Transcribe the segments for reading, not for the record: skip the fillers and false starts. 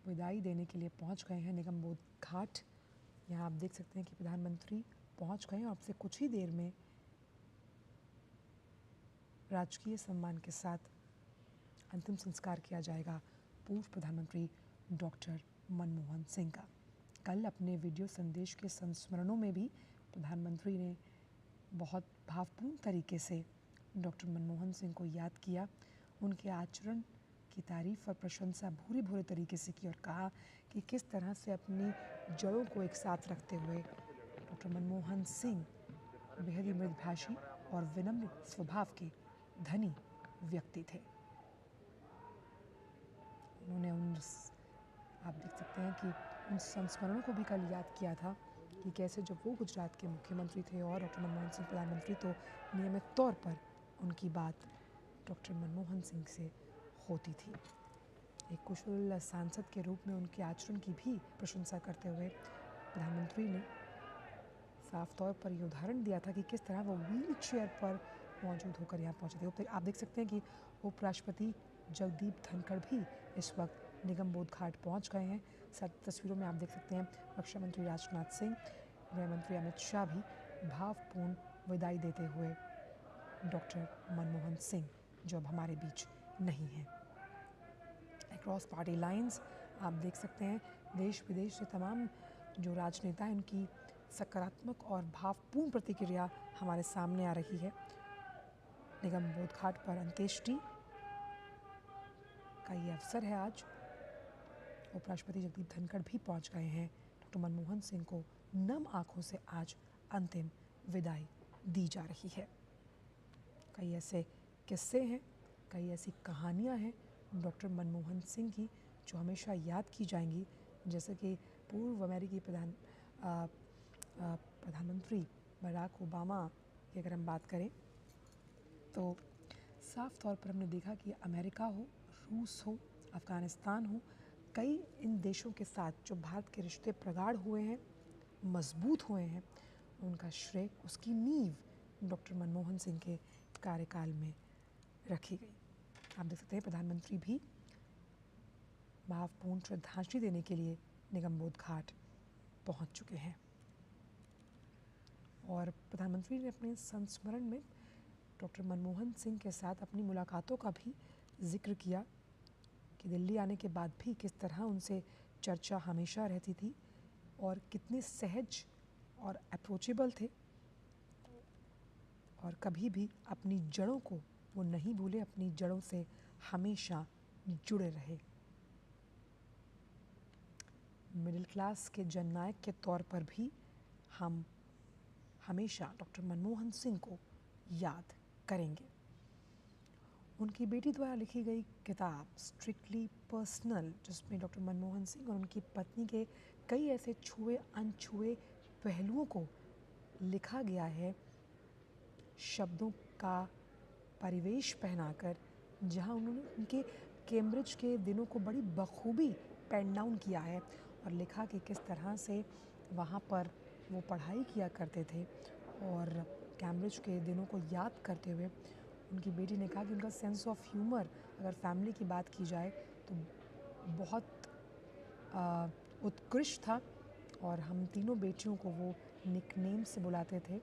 विदाई देने के लिए पहुंच गए हैं निगमबोध घाट। यहाँ आप देख सकते हैं कि प्रधानमंत्री पहुंच गए हैं और अब से कुछ ही देर में राजकीय सम्मान के साथ अंतिम संस्कार किया जाएगा पूर्व प्रधानमंत्री डॉक्टर मनमोहन सिंह का। कल अपने वीडियो संदेश के संस्मरणों में भी प्रधानमंत्री ने बहुत भावपूर्ण तरीके से डॉक्टर मनमोहन सिंह को याद किया, उनके आचरण की तारीफ और प्रशंसा भूरे भूरे तरीके से की और कहा कि किस तरह से अपनी जड़ों को एक साथ रखते हुए डॉक्टर मनमोहन सिंह बेहद ही मृदुभाषी और विनम्र स्वभाव के धनी व्यक्ति थे। उन्होंने आप देख सकते हैं कि उन संस्मरणों को भी कल याद किया था कि कैसे जब वो गुजरात के मुख्यमंत्री थे और डॉक्टर मनमोहन सिंह प्रधानमंत्री, तो नियमित तौर पर उनकी बात डॉक्टर मनमोहन सिंह से होती थी। एक कुशल सांसद के रूप में उनके आचरण की भी प्रशंसा करते हुए प्रधानमंत्री ने साफ तौर पर ये उदाहरण दिया था कि किस तरह वो व्हील चेयर पर मौजूद होकर यहाँ पहुँचे थे। आप देख सकते हैं कि उपराष्ट्रपति जगदीप धनखड़ भी इस वक्त निगमबोध घाट पहुँच गए हैं। तस्वीरों में आप देख सकते हैं रक्षा मंत्री राजनाथ सिंह, गृह मंत्री अमित शाह भी भावपूर्ण विदाई देते हुए डॉक्टर मनमोहन सिंह, जो अब हमारे बीच नहीं हैं। अक्रॉस पार्टी लाइंस आप देख सकते हैं देश विदेश से तमाम जो राजनेता हैं उनकी सकारात्मक और भावपूर्ण प्रतिक्रिया हमारे सामने आ रही है। निगमबोध घाट पर अंत्येष्टि का ये अवसर है आज। उपराष्ट्रपति जगदीप धनखड़ भी पहुंच गए हैं। डॉक्टर मनमोहन सिंह को नम आंखों से आज अंतिम विदाई दी जा रही है। कई ऐसे किस्से हैं, कई ऐसी कहानियां हैं डॉक्टर मनमोहन सिंह की जो हमेशा याद की जाएंगी। जैसे कि पूर्व अमेरिकी प्रधानमंत्री बराक ओबामा की अगर हम बात करें तो साफ तौर पर हमने देखा कि अमेरिका हो, रूस हो, अफ़गानिस्तान हो, कई इन देशों के साथ जो भारत के रिश्ते प्रगाढ़ हुए हैं, मजबूत हुए हैं, उनका श्रेय, उसकी नींव डॉक्टर मनमोहन सिंह के कार्यकाल में रखी गई। आप देख सकते हैं प्रधानमंत्री भी भावपूर्ण श्रद्धांजलि देने के लिए निगमबोध घाट पहुंच चुके हैं। और प्रधानमंत्री ने अपने संस्मरण में डॉक्टर मनमोहन सिंह के साथ अपनी मुलाकातों का भी जिक्र किया कि दिल्ली आने के बाद भी किस तरह उनसे चर्चा हमेशा रहती थी और कितने सहज और अप्रोचेबल थे और कभी भी अपनी जड़ों को वो नहीं भूले, अपनी जड़ों से हमेशा जुड़े रहे। मिडिल क्लास के जननायक के तौर पर भी हम हमेशा डॉक्टर मनमोहन सिंह को याद करेंगे। उनकी बेटी द्वारा लिखी गई किताब स्ट्रिक्टली पर्सनल, जिसमें डॉक्टर मनमोहन सिंह और उनकी पत्नी के कई ऐसे छुए अनछुए पहलुओं को लिखा गया है, शब्दों का परिवेश पहनाकर, जहां उन्होंने उनके कैम्ब्रिज के दिनों को बड़ी बखूबी पेन डाउन किया है और लिखा कि किस तरह से वहां पर वो पढ़ाई किया करते थे। और कैम्ब्रिज के दिनों को याद करते हुए उनकी बेटी ने कहा कि उनका सेंस ऑफ ह्यूमर, अगर फैमिली की बात की जाए तो बहुत उत्कृष्ट था और हम तीनों बेटियों को वो निकनेम से बुलाते थे।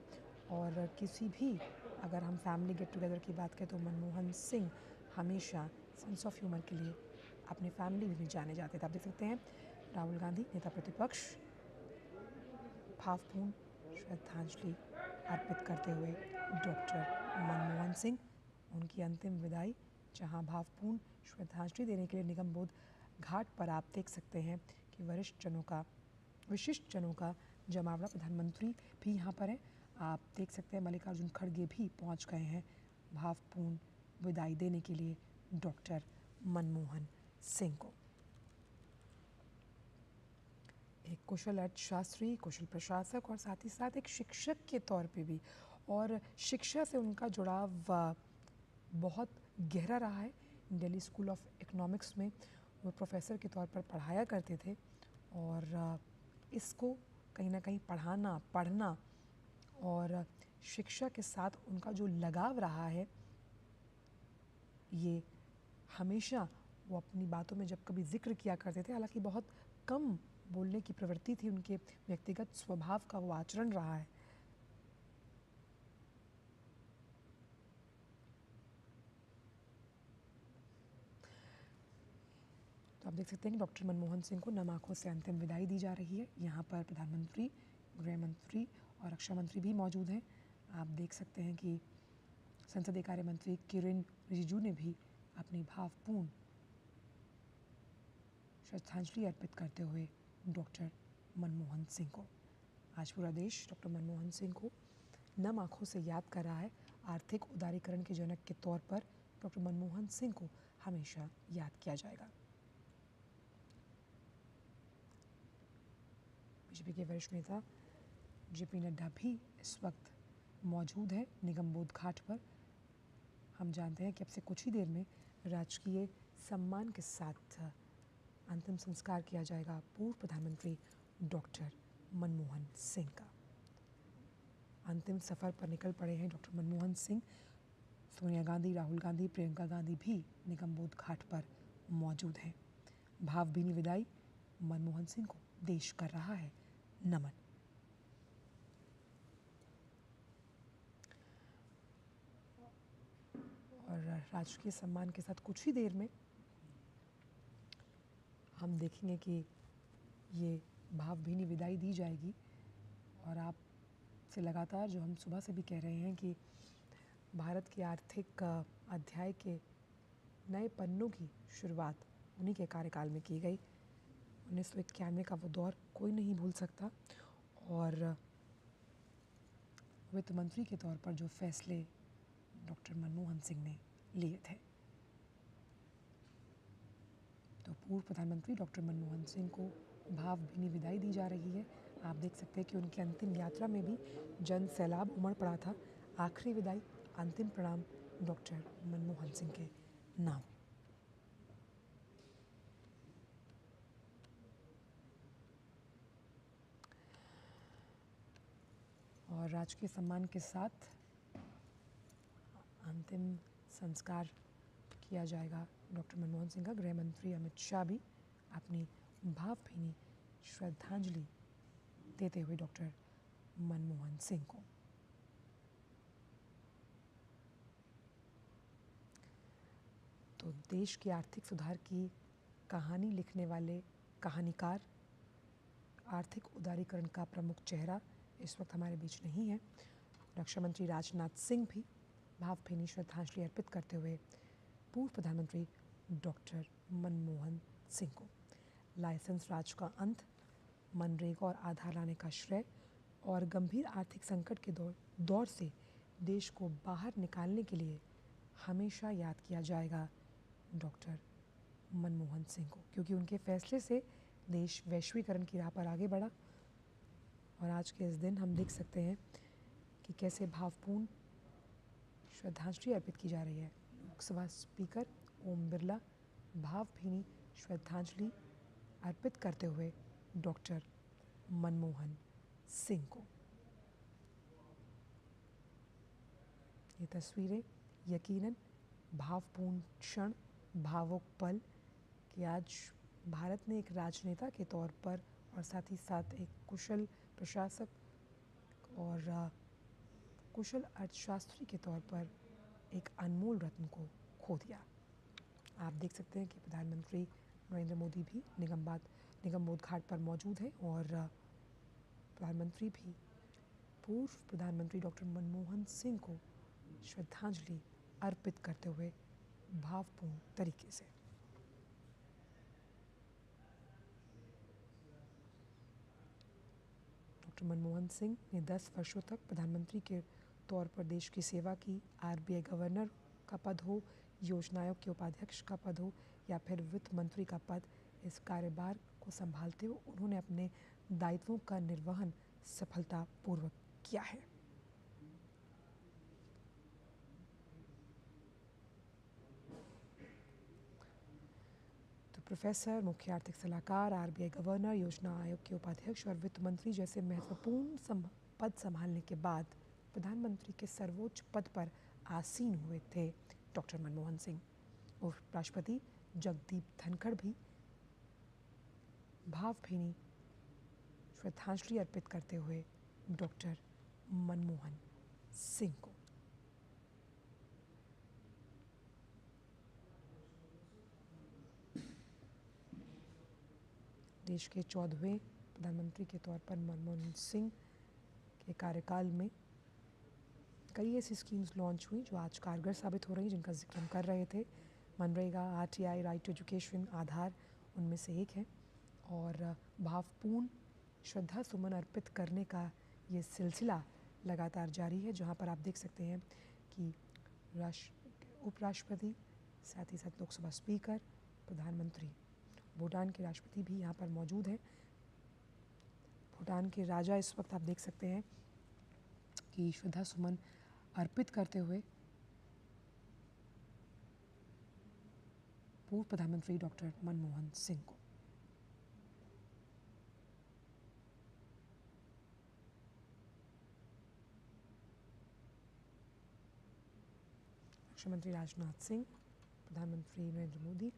और किसी भी अगर हम फैमिली गेट टुगेदर की बात करें तो मनमोहन सिंह हमेशा सेंस ऑफ ह्यूमर के लिए अपनी फैमिली में भी जाने जाते थे। आप देख सकते हैं राहुल गांधी नेता प्रतिपक्ष भावपूर्ण श्रद्धांजलि अर्पित करते हुए डॉक्टर मनमोहन सिंह, उनकी अंतिम विदाई, जहां भावपूर्ण श्रद्धांजलि देने के लिए निगमबोध घाट पर आप देख सकते हैं कि विशिष्ट जनों का जमावड़ा। प्रधानमंत्री भी यहाँ पर हैं। आप देख सकते हैं मल्लिकार्जुन खड़गे भी पहुँच गए हैं भावपूर्ण विदाई देने के लिए डॉक्टर मनमोहन सिंह को। एक कुशल अर्थशास्त्री, कुशल प्रशासक और साथ ही साथ एक शिक्षक के तौर पे भी, और शिक्षा से उनका जुड़ाव बहुत गहरा रहा है। दिल्ली स्कूल ऑफ इकोनॉमिक्स में वो प्रोफेसर के तौर पर पढ़ाया करते थे और इसको कहीं ना कहीं पढ़ना और शिक्षा के साथ उनका जो लगाव रहा है, ये हमेशा वो अपनी बातों में जब कभी जिक्र किया करते थे, हालांकि बहुत कम बोलने की प्रवृत्ति थी, उनके व्यक्तिगत स्वभाव का वो आचरण रहा है। तो आप देख सकते हैं कि डॉक्टर मनमोहन सिंह को नम आंखों से अंतिम विदाई दी जा रही है। यहाँ पर प्रधानमंत्री, गृह मंत्री और रक्षा मंत्री भी मौजूद हैं। आप देख सकते हैं कि संसदीय कार्य मंत्री किरेन रिजिजू ने भी अपनी भावपूर्ण श्रद्धांजलि अर्पित करते हुए डॉक्टर मनमोहन सिंह को, आज पूरा देश डॉक्टर मनमोहन सिंह को नम आंखों से याद कर रहा है। आर्थिक उदारीकरण के जनक के तौर पर डॉक्टर मनमोहन सिंह को हमेशा याद किया जाएगा। बीजेपी के वरिष्ठ नेता जेपी नड्डा भी इस वक्त मौजूद है निगमबोध घाट पर। हम जानते हैं कि अब से कुछ ही देर में राजकीय सम्मान के साथ अंतिम संस्कार किया जाएगा पूर्व प्रधानमंत्री डॉक्टर मनमोहन सिंह का। अंतिम सफ़र पर निकल पड़े हैं डॉक्टर मनमोहन सिंह। सोनिया गांधी, राहुल गांधी, प्रियंका गांधी भी निगमबोध घाट पर मौजूद हैं। भावभीनी विदाई, मनमोहन सिंह को देश कर रहा है नमन। और राजकीय सम्मान के साथ कुछ ही देर में हम देखेंगे कि ये भावभीनी विदाई दी जाएगी। और आप से लगातार जो हम सुबह से भी कह रहे हैं कि भारत के आर्थिक अध्याय के नए पन्नों की शुरुआत उन्हीं के कार्यकाल में की गई। 1991 का वो दौर कोई नहीं भूल सकता। और वित्त मंत्री के तौर पर जो फैसले डॉक्टर मनमोहन सिंह ने लिए थे, तो पूर्व प्रधानमंत्री डॉक्टर मनमोहन सिंह को भावभीनी विदाई दी जा रही है। आप देख सकते हैं कि उनकी अंतिम यात्रा में भी जन सैलाब उमड़ पड़ा था। आखिरी विदाई, अंतिम प्रणाम डॉक्टर मनमोहन सिंह के नाम। और राजकीय सम्मान के साथ अंतिम संस्कार किया जाएगा डॉक्टर मनमोहन सिंह का। गृह मंत्री अमित शाह भी अपनी भावभीनी श्रद्धांजलि देते हुए डॉक्टर मनमोहन सिंह को। तो देश के आर्थिक सुधार की कहानी लिखने वाले कहानीकार, आर्थिक उदारीकरण का प्रमुख चेहरा इस वक्त हमारे बीच नहीं है। रक्षा मंत्री राजनाथ सिंह भी भावभीनी श्रद्धांजलि अर्पित करते हुए पूर्व प्रधानमंत्री डॉक्टर मनमोहन सिंह को लाइसेंस राज का अंत, मनरेगा और आधार लाने का श्रेय और गंभीर आर्थिक संकट के दौर से देश को बाहर निकालने के लिए हमेशा याद किया जाएगा डॉक्टर मनमोहन सिंह को, क्योंकि उनके फैसले से देश वैश्वीकरण की राह पर आगे बढ़ा। और आज के इस दिन हम देख सकते हैं कि कैसे भावपूर्ण श्रद्धांजलि अर्पित की जा रही है। लोकसभा स्पीकर ओम बिरला भावभीनी श्रद्धांजलि अर्पित करते हुए डॉक्टर मनमोहन सिंह को। ये तस्वीरें यकीनन भावपूर्ण क्षण, भावुक पल कि आज भारत ने एक राजनेता के तौर पर और साथ ही साथ एक कुशल प्रशासक और कुशल अर्थशास्त्री के तौर पर एक अनमोल रत्न को खो दिया। आप देख सकते हैं कि प्रधानमंत्री नरेंद्र मोदी भी निगमबोध घाट पर मौजूद हैं और प्रधानमंत्री भी पूर्व प्रधानमंत्री डॉक्टर मनमोहन सिंह को श्रद्धांजलि अर्पित करते हुए भावपूर्ण तरीके से। डॉक्टर मनमोहन सिंह ने 10 वर्षों तक प्रधानमंत्री के तौर पर देश की सेवा की। आरबीआई गवर्नर का पद हो, योजना आयोग के उपाध्यक्ष का पद हो या फिर वित्त मंत्री का पद, इस कार्यभार को संभालते हुए उन्होंने अपने दायित्वों का निर्वहन सफलतापूर्वक किया है। तो प्रोफेसर, मुख्य आर्थिक सलाहकार, आरबीआई गवर्नर, योजना आयोग के उपाध्यक्ष और वित्त मंत्री जैसे महत्वपूर्ण पद संभालने के बाद प्रधानमंत्री के सर्वोच्च पद पर आसीन हुए थे डॉक्टर मनमोहन सिंह। उपराष्ट्रपति जगदीप धनखड़ भी भावभीनी श्रद्धांजलि अर्पित करते हुए डॉक्टर मनमोहन सिंह को। देश के 14वें प्रधानमंत्री के तौर पर मनमोहन सिंह के कार्यकाल में कई ऐसी स्कीम्स लॉन्च हुई जो आज कारगर साबित हो रही, जिनका जिक्र हम कर रहे थे। MNREGA, RTI, right to education, Aadhaar उनमें से एक है। और भावपूर्ण श्रद्धा सुमन अर्पित करने का ये सिलसिला लगातार जारी है, जहां पर आप देख सकते हैं कि उपराष्ट्रपति, साथ ही साथ लोकसभा स्पीकर, प्रधानमंत्री, भूटान के राष्ट्रपति भी यहाँ पर मौजूद हैं। भूटान के राजा इस वक्त आप देख सकते हैं कि श्रद्धा सुमन अर्पित करते हुए पूर्व प्रधानमंत्री डॉक्टर मनमोहन सिंह को। रक्षा मंत्री राजनाथ सिंह, प्रधानमंत्री नरेंद्र मोदी,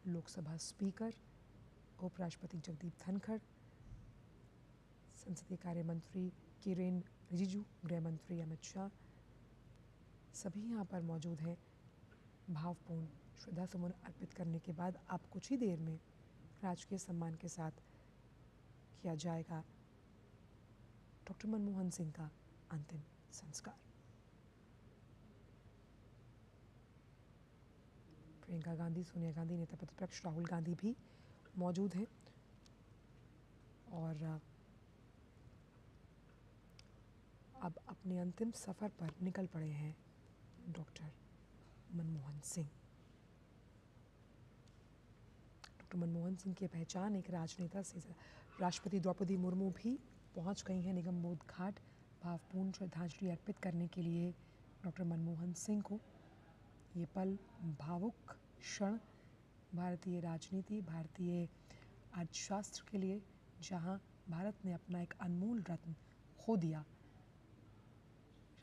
लोकसभा स्पीकर, उपराष्ट्रपति जगदीप धनखड़, संसदीय कार्य मंत्री किरेन रिजिजू, गृह मंत्री अमित शाह, सभी यहाँ पर मौजूद हैं। भावपूर्ण श्रद्धा सुमन अर्पित करने के बाद अब कुछ ही देर में राजकीय सम्मान के साथ किया जाएगा डॉक्टर मनमोहन सिंह का अंतिम संस्कार। प्रियंका गांधी, सोनिया गांधी, नेता प्रतिपक्ष राहुल गांधी भी मौजूद हैं और अब अपने अंतिम सफ़र पर निकल पड़े हैं डॉक्टर मनमोहन सिंह। डॉक्टर मनमोहन सिंह की पहचान एक राजनेता से राष्ट्रपति द्रौपदी मुर्मू भी पहुंच गई हैं निगम बोध घाट भावपूर्ण श्रद्धांजलि अर्पित करने के लिए डॉक्टर मनमोहन सिंह को। ये पल भावुक क्षण भारतीय राजनीति, भारतीय अर्थशास्त्र के लिए, जहां भारत ने अपना एक अनमोल रत्न खो दिया।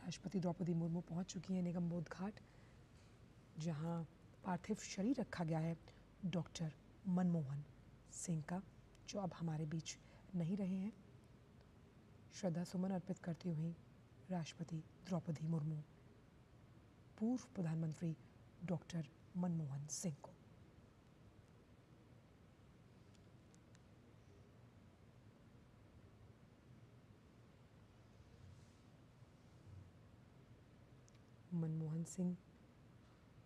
राष्ट्रपति द्रौपदी मुर्मू पहुंच चुकी हैं निगम बोध घाट, जहां पार्थिव शरीर रखा गया है डॉक्टर मनमोहन सिंह का, जो अब हमारे बीच नहीं रहे हैं। श्रद्धा सुमन अर्पित करती हुई राष्ट्रपति द्रौपदी मुर्मू पूर्व प्रधानमंत्री डॉक्टर मनमोहन सिंह को। मनमोहन सिंह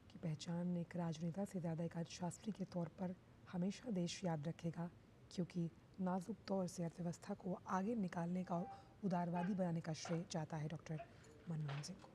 की पहचान एक राजनेता से ज़्यादा एक अर्थशास्त्री के तौर पर हमेशा देश याद रखेगा, क्योंकि नाजुक तौर से अर्थव्यवस्था को आगे निकालने का और उदारवादी बनाने का श्रेय जाता है डॉक्टर मनमोहन सिंह को।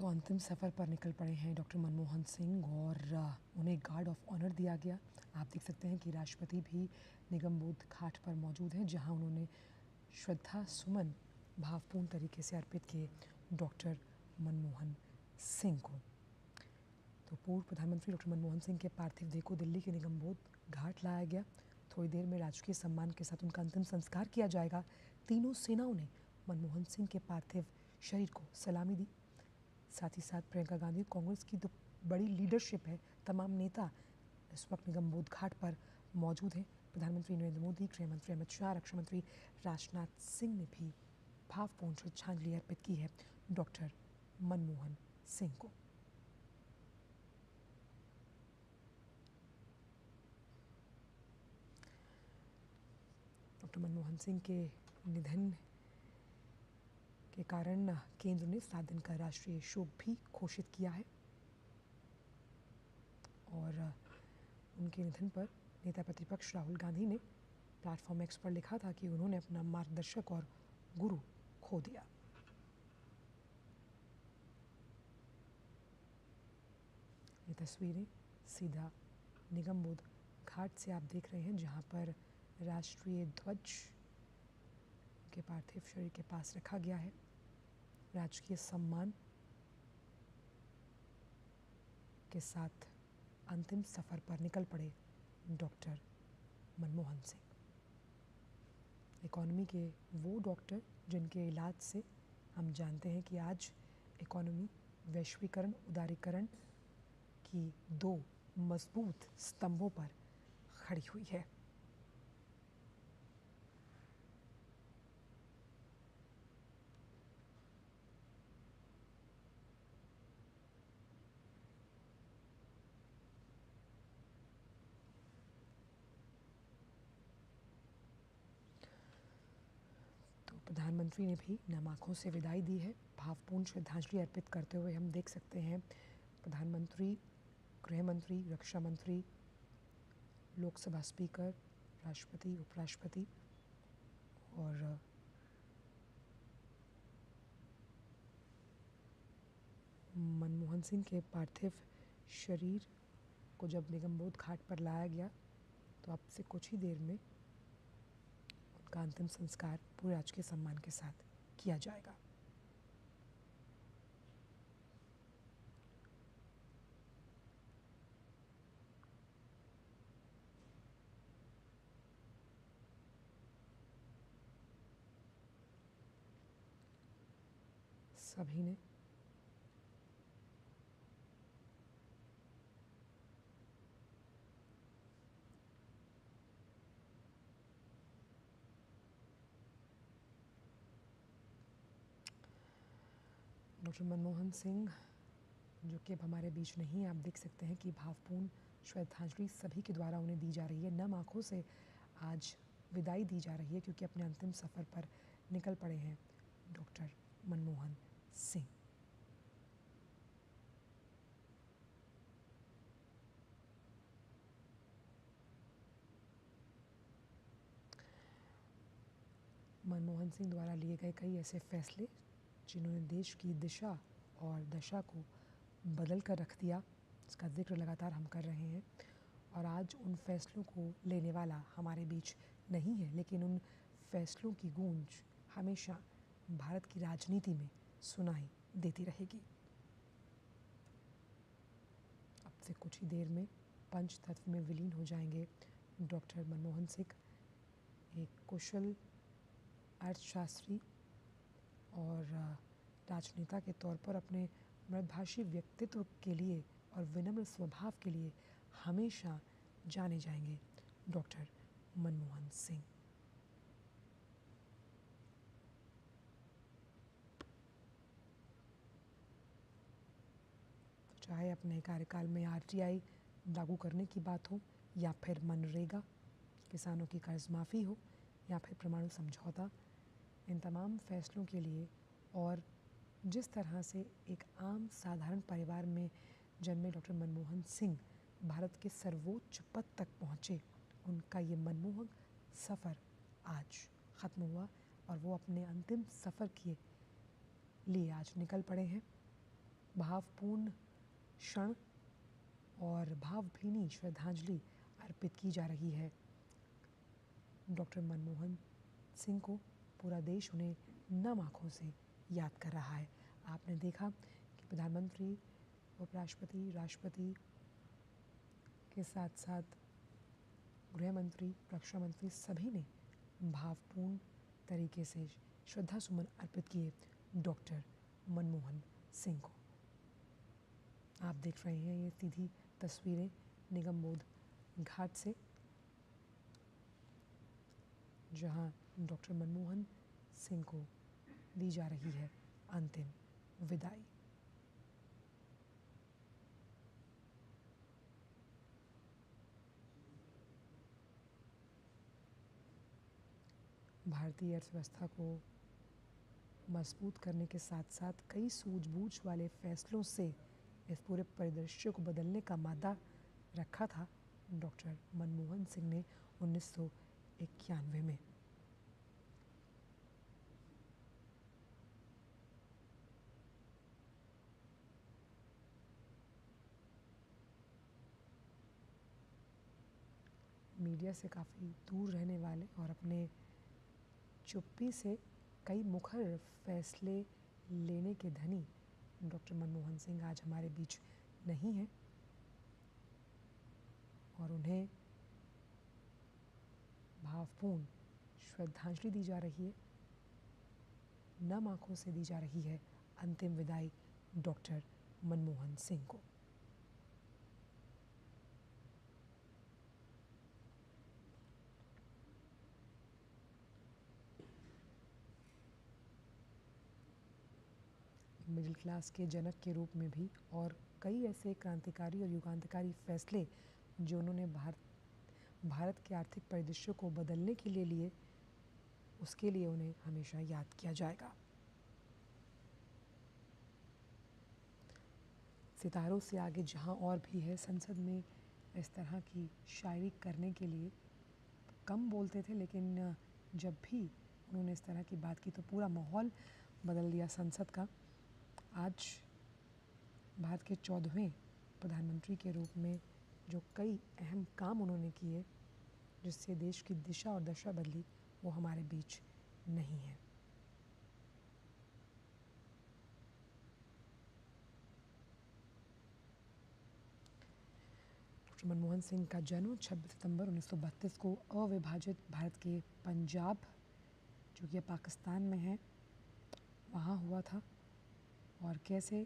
तो अंतिम सफ़र पर निकल पड़े हैं डॉक्टर मनमोहन सिंह और उन्हें गार्ड ऑफ ऑनर दिया गया। आप देख सकते हैं कि राष्ट्रपति भी निगमबोध घाट पर मौजूद हैं, जहां उन्होंने श्रद्धा सुमन भावपूर्ण तरीके से अर्पित किए डॉक्टर मनमोहन सिंह को। तो पूर्व प्रधानमंत्री डॉक्टर मनमोहन सिंह के पार्थिव देह को दिल्ली के निगमबोध घाट लाया गया। थोड़ी देर में राजकीय सम्मान के साथ उनका अंतिम संस्कार किया जाएगा। तीनों सेनाओं ने मनमोहन सिंह के पार्थिव शरीर को सलामी दी। साथ ही साथ प्रियंका गांधी, कांग्रेस की जो बड़ी लीडरशिप है, तमाम नेता इस वक्त निगमबोध घाट पर मौजूद हैं। प्रधानमंत्री नरेंद्र मोदी, गृहमंत्री अमित शाह, रक्षा मंत्री राजनाथ सिंह ने भी भावपूर्ण श्रद्धांजलि अर्पित की है डॉक्टर मनमोहन सिंह को। डॉक्टर मनमोहन सिंह के निधन के कारण केंद्र ने 7 दिन का राष्ट्रीय शोक भी घोषित किया है और उनके निधन पर नेता प्रतिपक्ष राहुल गांधी ने प्लेटफॉर्म एक्स पर लिखा था कि उन्होंने अपना मार्गदर्शक और गुरु खो दिया। ये तस्वीरें सीधा निगमबोध घाट से आप देख रहे हैं, जहां पर राष्ट्रीय ध्वज के पार्थिव शरीर के पास रखा गया है। राजकीय सम्मान के साथ अंतिम सफ़र पर निकल पड़े डॉक्टर मनमोहन सिंह। इकोनॉमी के वो डॉक्टर जिनके इलाज से हम जानते हैं कि आज इकोनॉमी वैश्वीकरण, उदारीकरण की 2 मजबूत स्तंभों पर खड़ी हुई है। प्रधानमंत्री ने भी नम आँखों से विदाई दी है। भावपूर्ण श्रद्धांजलि अर्पित करते हुए हम देख सकते हैं प्रधानमंत्री, गृहमंत्री, रक्षा मंत्री, लोकसभा स्पीकर, राष्ट्रपति, उपराष्ट्रपति और मनमोहन सिंह के पार्थिव शरीर को जब निगमबोध घाट पर लाया गया तो अब से कुछ ही देर में का अंतिम संस्कार पूरे राजकीय सम्मान के साथ किया जाएगा। सभी ने डॉक्टर मनमोहन सिंह, जो कि अब हमारे बीच नहीं, आप देख सकते हैं कि भावपूर्ण श्रद्धांजलि सभी के द्वारा उन्हें दी जा रही है। नम आँखों से आज विदाई दी जा रही है, क्योंकि अपने अंतिम सफ़र पर निकल पड़े हैं डॉक्टर मनमोहन सिंह। मनमोहन सिंह द्वारा लिए गए कई ऐसे फैसले जिन्होंने देश की दिशा और दशा को बदल कर रख दिया, इसका जिक्र लगातार हम कर रहे हैं। और आज उन फैसलों को लेने वाला हमारे बीच नहीं है, लेकिन उन फैसलों की गूंज हमेशा भारत की राजनीति में सुनाई देती रहेगी। अब से कुछ ही देर में पंच तत्व में विलीन हो जाएंगे डॉक्टर मनमोहन सिंह, एक कुशल अर्थशास्त्री और राजनेता के तौर पर अपने मृदभाषी व्यक्तित्व के लिए और विनम्र स्वभाव के लिए हमेशा जाने जाएंगे डॉक्टर मनमोहन सिंह। चाहे अपने कार्यकाल में आरटीआई लागू करने की बात हो, या फिर मनरेगा, किसानों की कर्ज माफ़ी हो, या फिर परमाणु समझौता, इन तमाम फैसलों के लिए और जिस तरह से एक आम साधारण परिवार में जन्मे डॉक्टर मनमोहन सिंह भारत के सर्वोच्च पद तक पहुँचे, उनका ये मनमोहक सफ़र आज ख़त्म हुआ और वो अपने अंतिम सफ़र के लिए आज निकल पड़े हैं। भावपूर्ण क्षण और भावभीनी श्रद्धांजलि अर्पित की जा रही है। डॉक्टर मनमोहन सिंह को पूरा देश उन्हें नम आँखों से याद कर रहा है। आपने देखा कि प्रधानमंत्री, उपराष्ट्रपति, राष्ट्रपति के साथ साथ गृह मंत्री, रक्षा मंत्री सभी ने भावपूर्ण तरीके से श्रद्धा सुमन अर्पित किए डॉक्टर मनमोहन सिंह को। आप देख रहे हैं ये सीधी तस्वीरें निगम बोध घाट से, जहां डॉक्टर मनमोहन सिंह को दी जा रही है अंतिम विदाई। भारतीय अर्थव्यवस्था को मजबूत करने के साथ साथ कई सूझबूझ वाले फैसलों से इस पूरे परिदृश्य को बदलने का मादा रखा था डॉक्टर मनमोहन सिंह ने 1991 में। मीडिया से काफ़ी दूर रहने वाले और अपने चुप्पी से कई मुखर फैसले लेने के धनी डॉक्टर मनमोहन सिंह आज हमारे बीच नहीं हैं और उन्हें भावपूर्ण श्रद्धांजलि दी जा रही है, नम आँखों से दी जा रही है अंतिम विदाई डॉक्टर मनमोहन सिंह को। मिडिल क्लास के जनक के रूप में भी और कई ऐसे क्रांतिकारी और युगांतकारी फैसले जो उन्होंने भारत के आर्थिक परिदृश्य को बदलने के लिए लिए, उसके लिए उन्हें हमेशा याद किया जाएगा। सितारों से आगे जहां और भी है, संसद में इस तरह की शायरी करने के लिए कम बोलते थे, लेकिन जब भी उन्होंने इस तरह की बात की तो पूरा माहौल बदल दिया संसद का। आज भारत के 14वें प्रधानमंत्री के रूप में जो कई अहम काम उन्होंने किए जिससे देश की दिशा और दशा बदली, वो हमारे बीच नहीं है। डॉक्टर मनमोहन सिंह का जन्म 26 सितंबर 1932 को अविभाजित भारत के पंजाब, जो कि पाकिस्तान में है, वहाँ हुआ था। और कैसे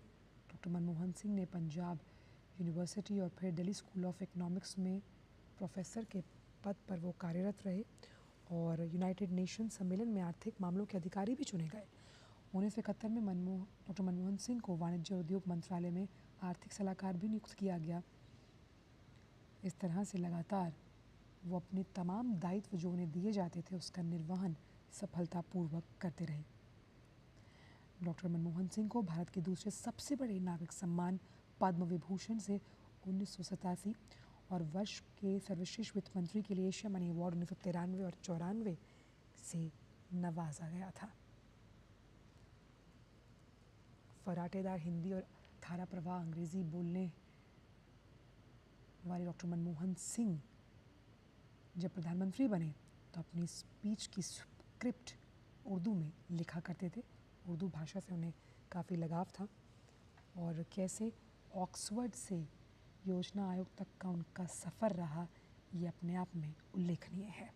डॉक्टर मनमोहन सिंह ने पंजाब यूनिवर्सिटी और फिर दिल्ली स्कूल ऑफ इकोनॉमिक्स में प्रोफेसर के पद पर वो कार्यरत रहे और यूनाइटेड नेशन सम्मेलन में आर्थिक मामलों के अधिकारी भी चुने गए। 1971 में डॉक्टर मनमोहन सिंह को वाणिज्य उद्योग मंत्रालय में आर्थिक सलाहकार भी नियुक्त किया गया। इस तरह से लगातार वो अपने तमाम दायित्व जो उन्हें दिए जाते थे उसका निर्वहन सफलतापूर्वक करते रहे। डॉक्टर मनमोहन सिंह को भारत के दूसरे सबसे बड़े नागरिक सम्मान पद्म विभूषण से 1987 और वर्ष के सर्वश्रेष्ठ वित्त मंत्री के लिए एशिया मनी अवार्ड 1993 और 94 से नवाजा गया था। फराटेदार हिंदी और धारा प्रवाह अंग्रेजी बोलने वाले डॉक्टर मनमोहन सिंह जब प्रधानमंत्री बने तो अपनी स्पीच की स्क्रिप्ट उर्दू में लिखा करते थे। उर्दू भाषा से उन्हें काफ़ी लगाव था और कैसे ऑक्सफोर्ड से योजना आयोग तक का उनका सफ़र रहा, ये अपने आप में उल्लेखनीय है।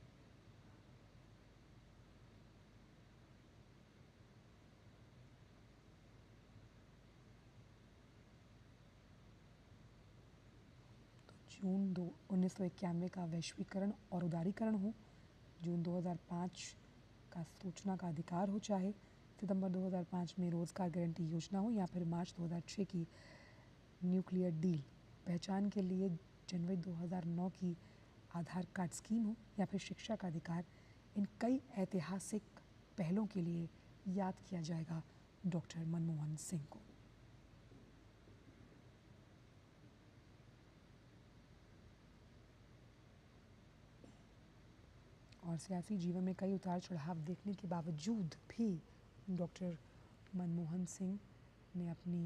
जून 1991 का वैश्वीकरण और उदारीकरण हो, जून 2005 का सूचना का अधिकार हो, चाहे सितंबर 2005 में रोज़गार गारंटी योजना हो, या फिर मार्च 2006 की न्यूक्लियर डील, पहचान के लिए जनवरी 2009 की आधार कार्ड स्कीम हो, या फिर शिक्षा का अधिकार, इन कई ऐतिहासिक पहलों के लिए याद किया जाएगा डॉक्टर मनमोहन सिंह को। और सियासी जीवन में कई उतार चढ़ाव देखने के बावजूद भी डॉक्टर मनमोहन सिंह ने अपनी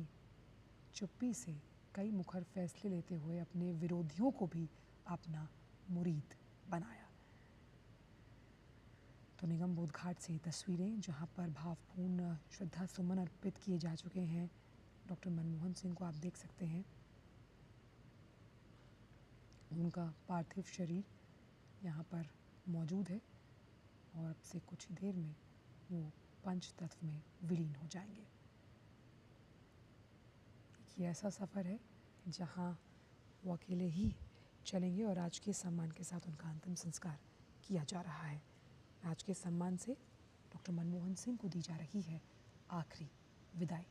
चुप्पी से कई मुखर फैसले लेते हुए अपने विरोधियों को भी अपना मुरीद बनाया। तो निगम बोध घाट से तस्वीरें जहां पर भावपूर्ण श्रद्धा सुमन अर्पित किए जा चुके हैं डॉक्टर मनमोहन सिंह को आप देख सकते हैं। उनका पार्थिव शरीर यहाँ पर मौजूद है और अब से कुछ ही देर में वो पंच तत्व में विलीन हो जाएंगे। ये ऐसा सफ़र है जहाँ वो अकेले ही चलेंगे और राजकीय सम्मान के साथ उनका अंतिम संस्कार किया जा रहा है। राजकीय सम्मान से डॉक्टर मनमोहन सिंह को दी जा रही है आखिरी विदाई।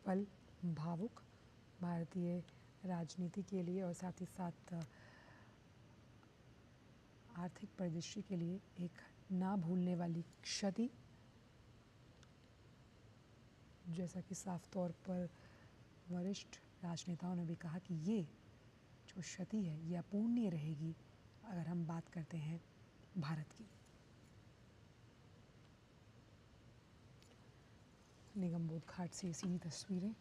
पल भावुक भारतीय राजनीति के लिए और साथ ही साथ आर्थिक परिदृश्य के लिए एक ना भूलने वाली क्षति, जैसा कि साफ तौर पर वरिष्ठ राजनेताओं ने भी कहा कि ये जो क्षति है ये अपूर्णीय रहेगी अगर हम बात करते हैं भारत की। निगम बोध घाट से सीधी तस्वीरें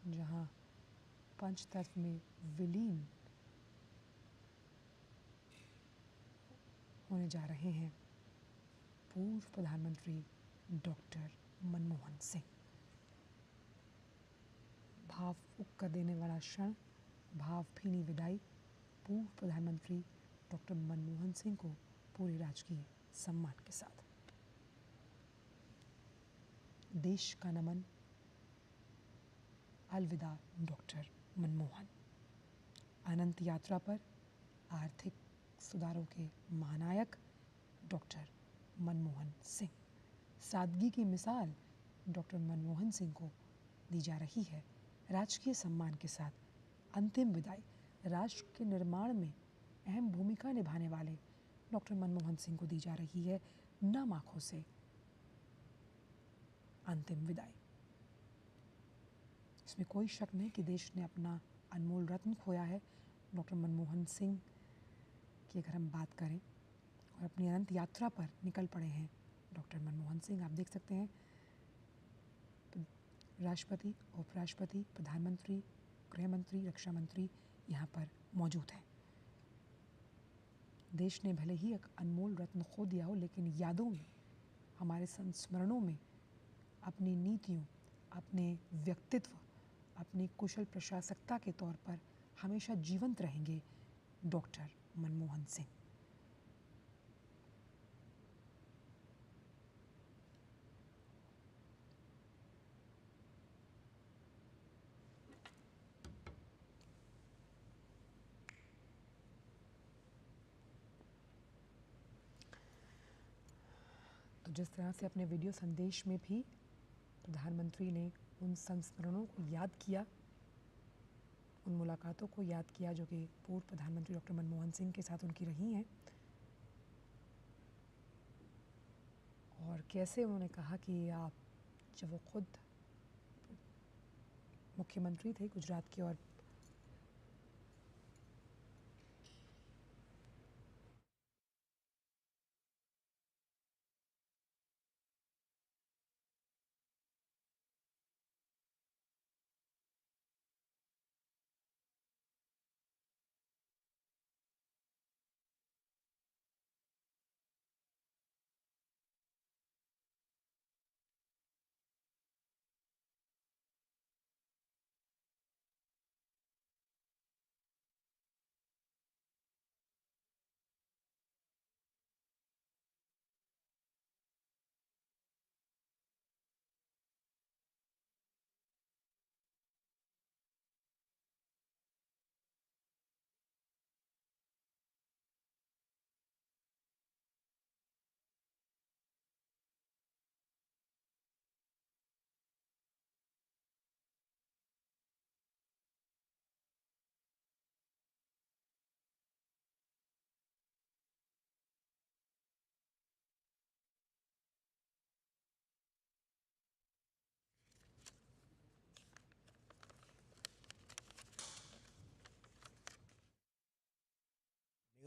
जहां पंचतत्व में विलीन होने जा रहे हैं पूर्व प्रधानमंत्री डॉक्टर मनमोहन सिंह। भावुक कर देने वाला क्षण, भावभीनी विदाई पूर्व प्रधानमंत्री डॉक्टर मनमोहन सिंह को पूरे राजकीय सम्मान के साथ। देश का नमन, अलविदा डॉक्टर मनमोहन। अनंत यात्रा पर आर्थिक सुधारों के महानायक डॉक्टर मनमोहन सिंह। सादगी की मिसाल डॉक्टर मनमोहन सिंह को दी जा रही है राजकीय सम्मान के साथ अंतिम विदाई। राष्ट्र के निर्माण में अहम भूमिका निभाने वाले डॉक्टर मनमोहन सिंह को दी जा रही है नम आंखों से अंतिम विदाई। इसमें कोई शक नहीं कि देश ने अपना अनमोल रत्न खोया है। डॉक्टर मनमोहन सिंह की अगर हम बात करें और अपनी अनंत यात्रा पर निकल पड़े हैं डॉक्टर मनमोहन सिंह। आप देख सकते हैं राष्ट्रपति, उपराष्ट्रपति, प्रधानमंत्री, गृह मंत्री, रक्षा मंत्री यहाँ पर मौजूद हैं। देश ने भले ही एक अनमोल रत्न खो दिया हो, लेकिन यादों में, हमारे संस्मरणों में अपनी नीतियों, अपने व्यक्तित्व, अपनी कुशल प्रशासकता के तौर पर हमेशा जीवंत रहेंगे डॉक्टर मनमोहन सिंह। तो जिस तरह से अपने वीडियो संदेश में भी प्रधानमंत्री ने उन संस्मरणों को याद किया, उन मुलाकातों को याद किया जो कि पूर्व प्रधानमंत्री डॉक्टर मनमोहन सिंह के साथ उनकी रही हैं, और कैसे उन्होंने कहा कि आप जब वो खुद मुख्यमंत्री थे गुजरात के और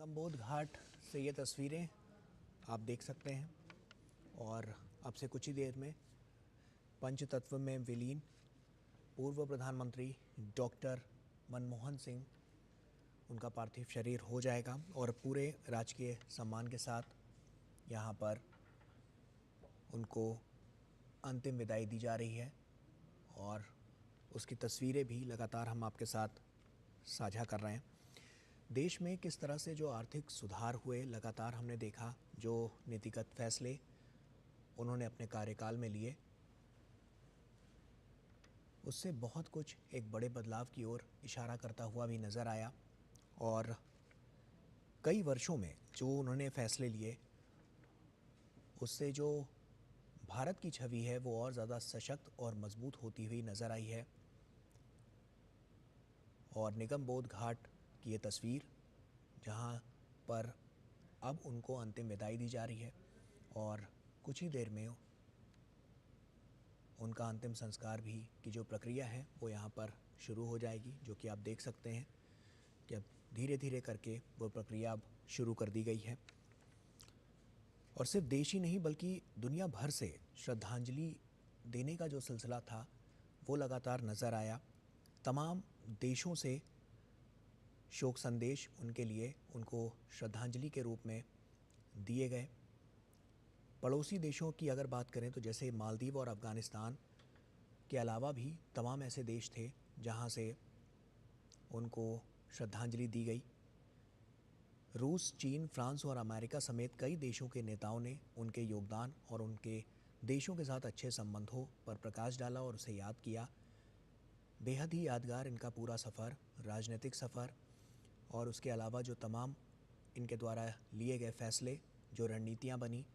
गंगोह घाट से ये तस्वीरें आप देख सकते हैं और अब से कुछ ही देर में पंचतत्व में विलीन पूर्व प्रधानमंत्री डॉक्टर मनमोहन सिंह उनका पार्थिव शरीर हो जाएगा और पूरे राजकीय सम्मान के साथ यहाँ पर उनको अंतिम विदाई दी जा रही है और उसकी तस्वीरें भी लगातार हम आपके साथ साझा कर रहे हैं। देश में किस तरह से जो आर्थिक सुधार हुए लगातार हमने देखा, जो नीतिगत फैसले उन्होंने अपने कार्यकाल में लिए, उससे बहुत कुछ एक बड़े बदलाव की ओर इशारा करता हुआ भी नज़र आया। और कई वर्षों में जो उन्होंने फैसले लिए उससे जो भारत की छवि है वो और ज़्यादा सशक्त और मजबूत होती हुई नज़र आई है। और निगमबोध घाट की ये तस्वीर जहाँ पर अब उनको अंतिम विदाई दी जा रही है और कुछ ही देर में उनका अंतिम संस्कार भी की जो प्रक्रिया है वो यहाँ पर शुरू हो जाएगी, जो कि आप देख सकते हैं कि अब धीरे धीरे करके वो प्रक्रिया अब शुरू कर दी गई है। और सिर्फ देश ही नहीं बल्कि दुनिया भर से श्रद्धांजलि देने का जो सिलसिला था वो लगातार नज़र आया। तमाम देशों से शोक संदेश उनके लिए, उनको श्रद्धांजलि के रूप में दिए गए। पड़ोसी देशों की अगर बात करें तो जैसे मालदीव और अफ़गानिस्तान के अलावा भी तमाम ऐसे देश थे जहां से उनको श्रद्धांजलि दी गई। रूस, चीन, फ्रांस और अमेरिका समेत कई देशों के नेताओं ने उनके योगदान और उनके देशों के साथ अच्छे संबंधों पर प्रकाश डाला और उसे याद किया। बेहद ही यादगार इनका पूरा सफ़र, राजनीतिक सफ़र और उसके अलावा जो तमाम इनके द्वारा लिए गए फैसले, जो रणनीतियाँ बनी,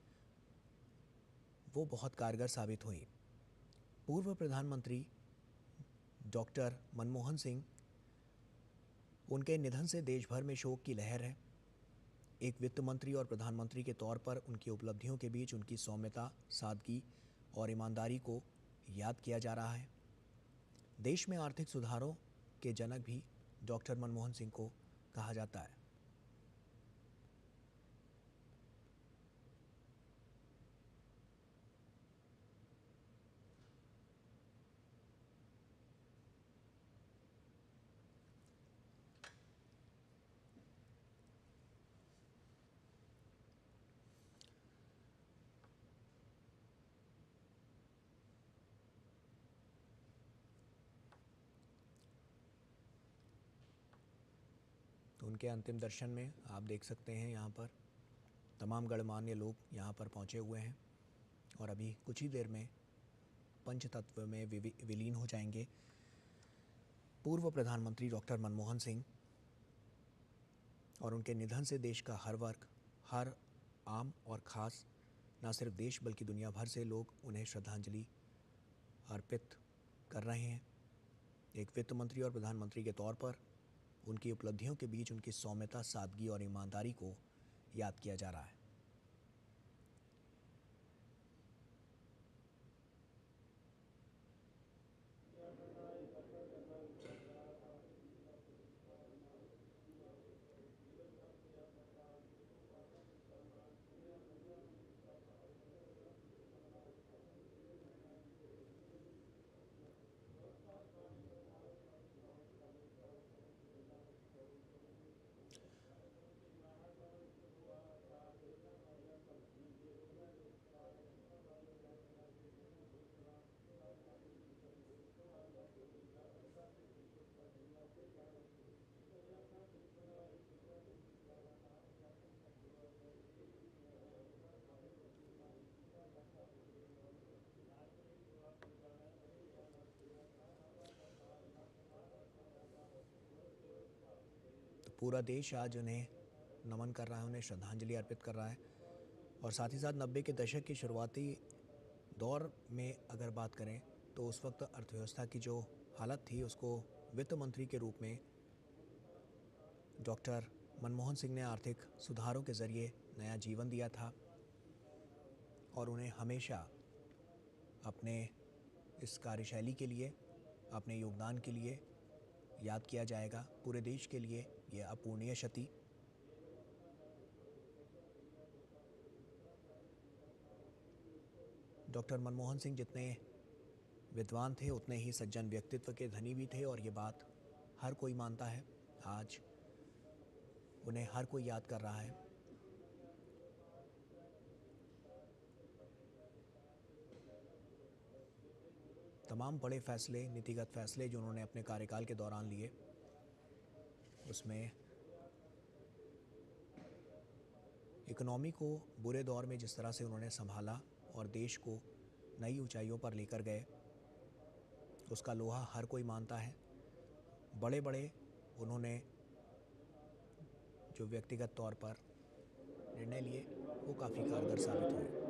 वो बहुत कारगर साबित हुई। पूर्व प्रधानमंत्री डॉक्टर मनमोहन सिंह, उनके निधन से देश भर में शोक की लहर है। एक वित्त मंत्री और प्रधानमंत्री के तौर पर उनकी उपलब्धियों के बीच उनकी सौम्यता, सादगी और ईमानदारी को याद किया जा रहा है। देश में आर्थिक सुधारों के जनक भी डॉक्टर मनमोहन सिंह को कहा जाता है। तो उनके अंतिम दर्शन में आप देख सकते हैं यहाँ पर तमाम गणमान्य लोग यहाँ पर पहुँचे हुए हैं और अभी कुछ ही देर में पंचतत्व में विलीन हो जाएंगे पूर्व प्रधानमंत्री डॉक्टर मनमोहन सिंह। और उनके निधन से देश का हर वर्ग, हर आम और ख़ास, न सिर्फ देश बल्कि दुनिया भर से लोग उन्हें श्रद्धांजलि अर्पित कर रहे हैं। एक वित्त मंत्री और प्रधानमंत्री के तौर पर उनकी उपलब्धियों के बीच उनकी सौम्यता, सादगी और ईमानदारी को याद किया जा रहा है। तो पूरा देश आज उन्हें नमन कर रहा है, उन्हें श्रद्धांजलि अर्पित कर रहा है। और साथ ही साथ 90 के दशक की शुरुआती दौर में अगर बात करें तो उस वक्त अर्थव्यवस्था की जो हालत थी उसको वित्त मंत्री के रूप में डॉक्टर मनमोहन सिंह ने आर्थिक सुधारों के ज़रिए नया जीवन दिया था और उन्हें हमेशा अपने इस कार्यशैली के लिए, अपने योगदान के लिए याद किया जाएगा। पूरे देश के लिए ये अपूर्णीय क्षति। डॉक्टर मनमोहन सिंह जितने विद्वान थे उतने ही सज्जन व्यक्तित्व के धनी भी थे, और ये बात हर कोई मानता है। आज उन्हें हर कोई याद कर रहा है। तमाम बड़े फैसले, नीतिगत फैसले जो उन्होंने अपने कार्यकाल के दौरान लिए, उसमें इकोनॉमी को बुरे दौर में जिस तरह से उन्होंने संभाला और देश को नई ऊंचाइयों पर लेकर गए, उसका लोहा हर कोई मानता है। बड़े बड़े उन्होंने जो व्यक्तिगत तौर पर निर्णय लिए वो काफ़ी कारगर साबित हुए।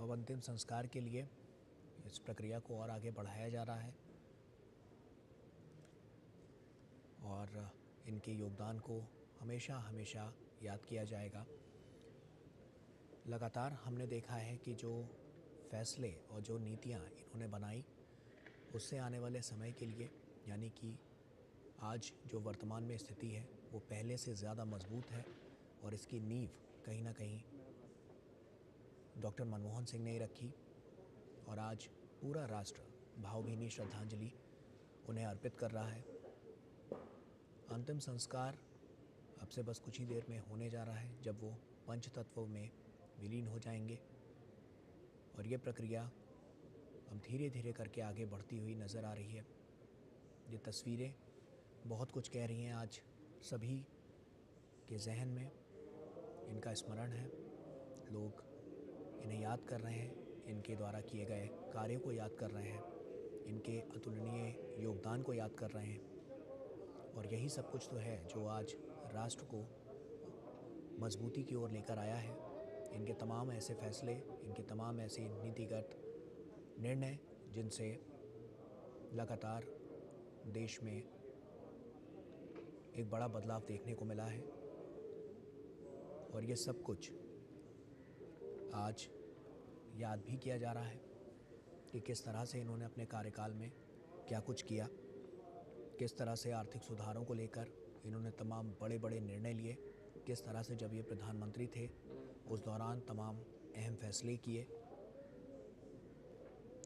अब अंतिम संस्कार के लिए इस प्रक्रिया को और आगे बढ़ाया जा रहा है और इनके योगदान को हमेशा हमेशा याद किया जाएगा। लगातार हमने देखा है कि जो फैसले और जो नीतियाँ इन्होंने बनाई, उससे आने वाले समय के लिए, यानी कि आज जो वर्तमान में स्थिति है वो पहले से ज़्यादा मजबूत है और इसकी नींव कहीं ना कहीं डॉक्टर मनमोहन सिंह ने ही रखी और आज पूरा राष्ट्र भावभीनी श्रद्धांजलि उन्हें अर्पित कर रहा है। अंतिम संस्कार अब से बस कुछ ही देर में होने जा रहा है, जब वो पंच तत्वों में विलीन हो जाएंगे और ये प्रक्रिया अब धीरे धीरे करके आगे बढ़ती हुई नज़र आ रही है। ये तस्वीरें बहुत कुछ कह रही हैं। आज सभी के जहन में इनका स्मरण है, लोग इन्हें याद कर रहे हैं, इनके द्वारा किए गए कार्यों को याद कर रहे हैं, इनके अतुलनीय योगदान को याद कर रहे हैं और यही सब कुछ तो है जो आज राष्ट्र को मजबूती की ओर लेकर आया है। इनके तमाम ऐसे फैसले, इनके तमाम ऐसे नीतिगत निर्णय जिनसे लगातार देश में एक बड़ा बदलाव देखने को मिला है और ये सब कुछ आज याद भी किया जा रहा है कि किस तरह से इन्होंने अपने कार्यकाल में क्या कुछ किया, किस तरह से आर्थिक सुधारों को लेकर इन्होंने तमाम बड़े बड़े निर्णय लिए, किस तरह से जब ये प्रधानमंत्री थे उस दौरान तमाम अहम फैसले किए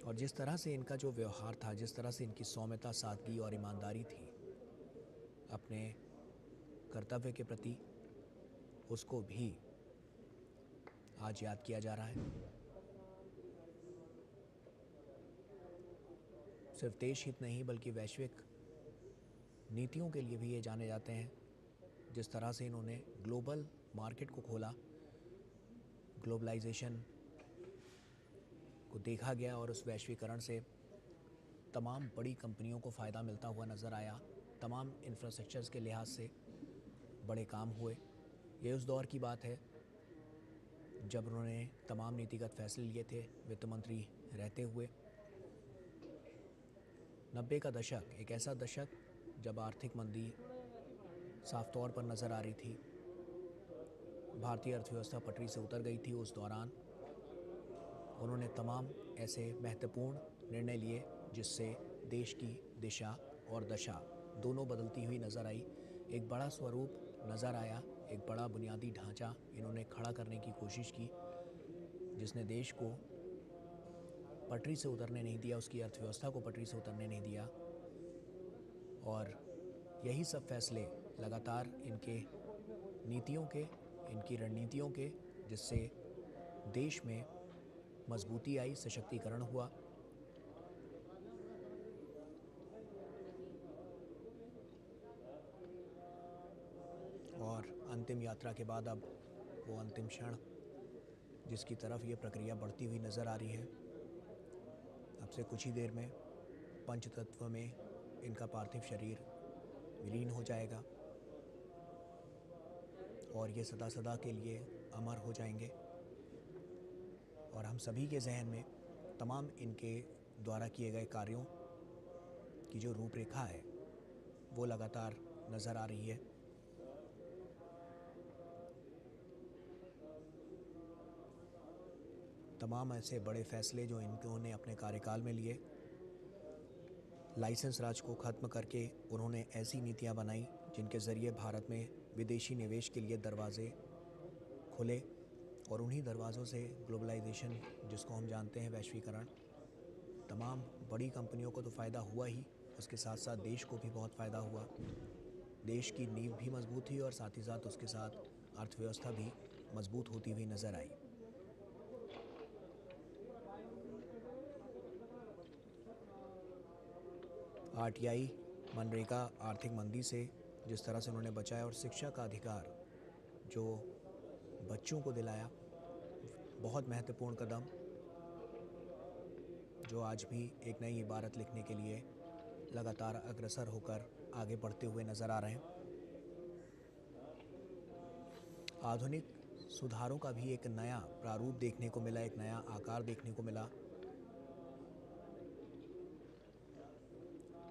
और जिस तरह से इनका जो व्यवहार था, जिस तरह से इनकी सौम्यता, सादगी और ईमानदारी थी अपने कर्तव्य के प्रति, उसको भी आज याद किया जा रहा है। सिर्फ देश हित नहीं बल्कि वैश्विक नीतियों के लिए भी ये जाने जाते हैं। जिस तरह से इन्होंने ग्लोबल मार्केट को खोला, ग्लोबलाइजेशन को देखा गया और उस वैश्वीकरण से तमाम बड़ी कंपनियों को फ़ायदा मिलता हुआ नज़र आया। तमाम इंफ्रास्ट्रक्चर्स के लिहाज से बड़े काम हुए। ये उस दौर की बात है जब उन्होंने तमाम नीतिगत फैसले लिए थे वित्त मंत्री रहते हुए। 90 का दशक एक ऐसा दशक जब आर्थिक मंदी साफ तौर पर नज़र आ रही थी, भारतीय अर्थव्यवस्था पटरी से उतर गई थी। उस दौरान उन्होंने तमाम ऐसे महत्वपूर्ण निर्णय लिए जिससे देश की दिशा और दशा दोनों बदलती हुई नज़र आई। एक बड़ा स्वरूप नज़र आया, एक बड़ा बुनियादी ढांचा इन्होंने खड़ा करने की कोशिश की जिसने देश को पटरी से उतरने नहीं दिया, उसकी अर्थव्यवस्था को पटरी से उतरने नहीं दिया। और यही सब फैसले लगातार इनके नीतियों के, इनकी रणनीतियों के, जिससे देश में मजबूती आई, सशक्तिकरण हुआ। और अंतिम यात्रा के बाद अब वो अंतिम क्षण जिसकी तरफ ये प्रक्रिया बढ़ती हुई नज़र आ रही है। अब से कुछ ही देर में पंचतत्व में इनका पार्थिव शरीर विलीन हो जाएगा और ये सदा सदा के लिए अमर हो जाएंगे और हम सभी के जहन में तमाम इनके द्वारा किए गए कार्यों की जो रूपरेखा है वो लगातार नज़र आ रही है। तमाम ऐसे बड़े फैसले जो इन्होंने अपने कार्यकाल में लिए, लाइसेंस राज को ख़त्म करके उन्होंने ऐसी नीतियां बनाई जिनके ज़रिए भारत में विदेशी निवेश के लिए दरवाज़े खुले और उन्हीं दरवाज़ों से ग्लोबलाइजेशन, जिसको हम जानते हैं वैश्वीकरण, तमाम बड़ी कंपनियों को तो फ़ायदा हुआ ही, उसके साथ साथ देश को भी बहुत फ़ायदा हुआ। देश की नींव भी मजबूत हुई और साथ ही साथ उसके साथ अर्थव्यवस्था भी मजबूत होती हुई नज़र आई। आरटीआई, मनरेगा आर्थिक मंदी से जिस तरह से उन्होंने बचाया और शिक्षा का अधिकार जो बच्चों को दिलाया, बहुत महत्वपूर्ण कदम जो आज भी एक नई इबारत लिखने के लिए लगातार अग्रसर होकर आगे बढ़ते हुए नज़र आ रहे हैं। आधुनिक सुधारों का भी एक नया प्रारूप देखने को मिला, एक नया आकार देखने को मिला।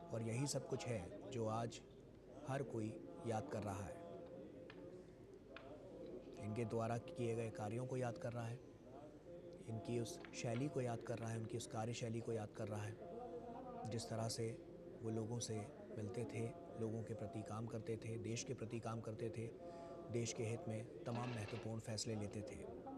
और यही सब कुछ है जो आज हर कोई याद कर रहा है। इनके द्वारा किए गए कार्यों को याद कर रहा है, इनकी उस शैली को याद कर रहा है, उनकी उस कार्यशैली को याद कर रहा है, जिस तरह से वो लोगों से मिलते थे, लोगों के प्रति काम करते थे, देश के प्रति काम करते थे, देश के हित में तमाम महत्वपूर्ण फैसले लेते थे।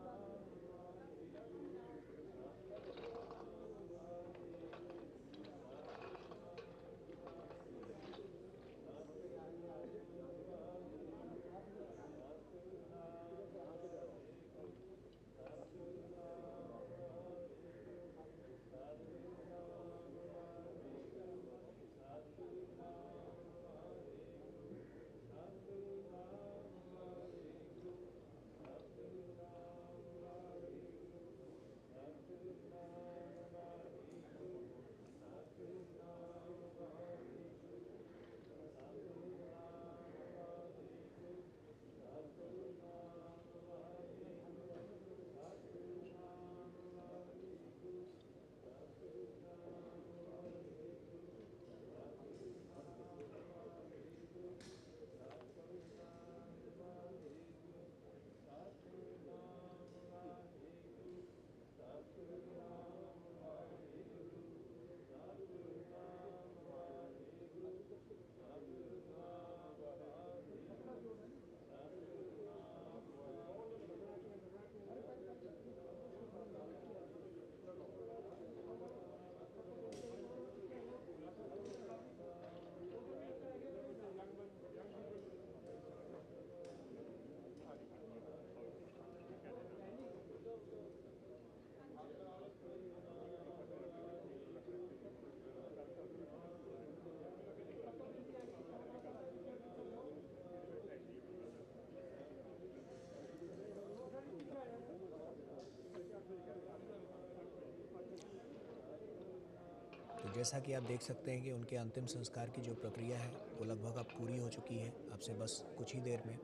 तो जैसा कि आप देख सकते हैं कि उनके अंतिम संस्कार की जो प्रक्रिया है वो लगभग अब पूरी हो चुकी है। अब से बस कुछ ही देर में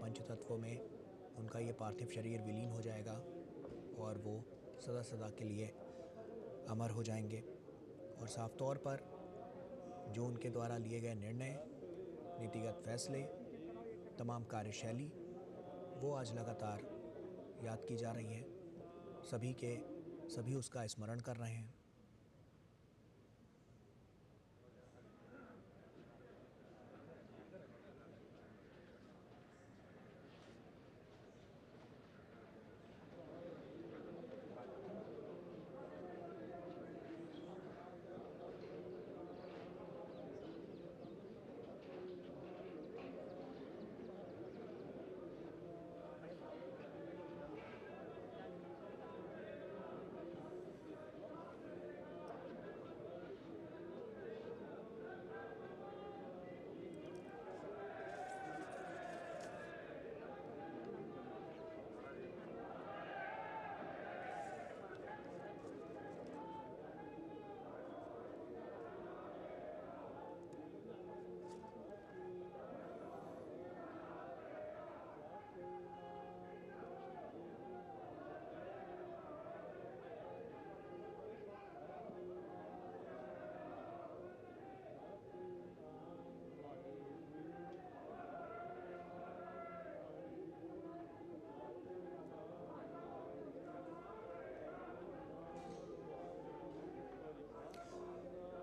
पंचतत्वों में उनका ये पार्थिव शरीर विलीन हो जाएगा और वो सदा सदा के लिए अमर हो जाएंगे। और साफ तौर पर जो उनके द्वारा लिए गए निर्णय, नीतिगत फैसले, तमाम कार्यशैली, वो आज लगातार याद की जा रही हैं। सभी उसका स्मरण कर रहे हैं।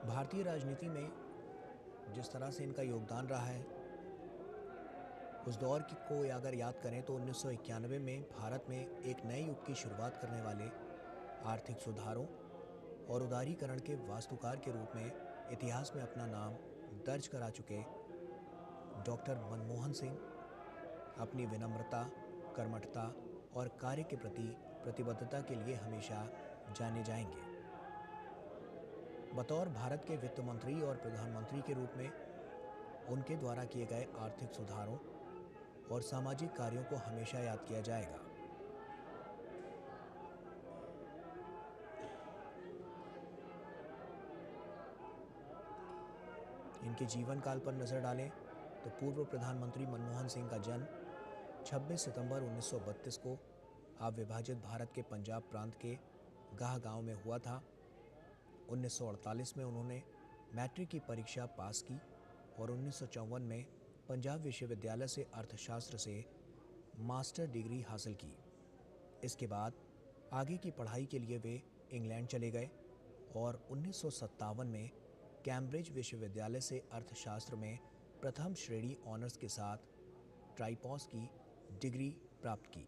भारतीय राजनीति में जिस तरह से इनका योगदान रहा है, उस दौर को अगर याद करें तो 1991 में भारत में एक नए युग की शुरुआत करने वाले आर्थिक सुधारों और उदारीकरण के वास्तुकार के रूप में इतिहास में अपना नाम दर्ज करा चुके डॉक्टर मनमोहन सिंह अपनी विनम्रता, कर्मठता और कार्य के प्रति प्रतिबद्धता के लिए हमेशा जाने जाएंगे। बतौर भारत के वित्त मंत्री और प्रधानमंत्री के रूप में उनके द्वारा किए गए आर्थिक सुधारों और सामाजिक कार्यों को हमेशा याद किया जाएगा। इनके जीवन काल पर नज़र डालें तो पूर्व प्रधानमंत्री मनमोहन सिंह का जन्म 26 सितंबर 1932 को अविभाजित भारत के पंजाब प्रांत के गाह गांव में हुआ था। 1948 में उन्होंने मैट्रिक की परीक्षा पास की और 1954 में पंजाब विश्वविद्यालय से अर्थशास्त्र से मास्टर डिग्री हासिल की। इसके बाद आगे की पढ़ाई के लिए वे इंग्लैंड चले गए और 1957 में कैम्ब्रिज विश्वविद्यालय से अर्थशास्त्र में प्रथम श्रेणी ऑनर्स के साथ ट्राइपॉस की डिग्री प्राप्त की।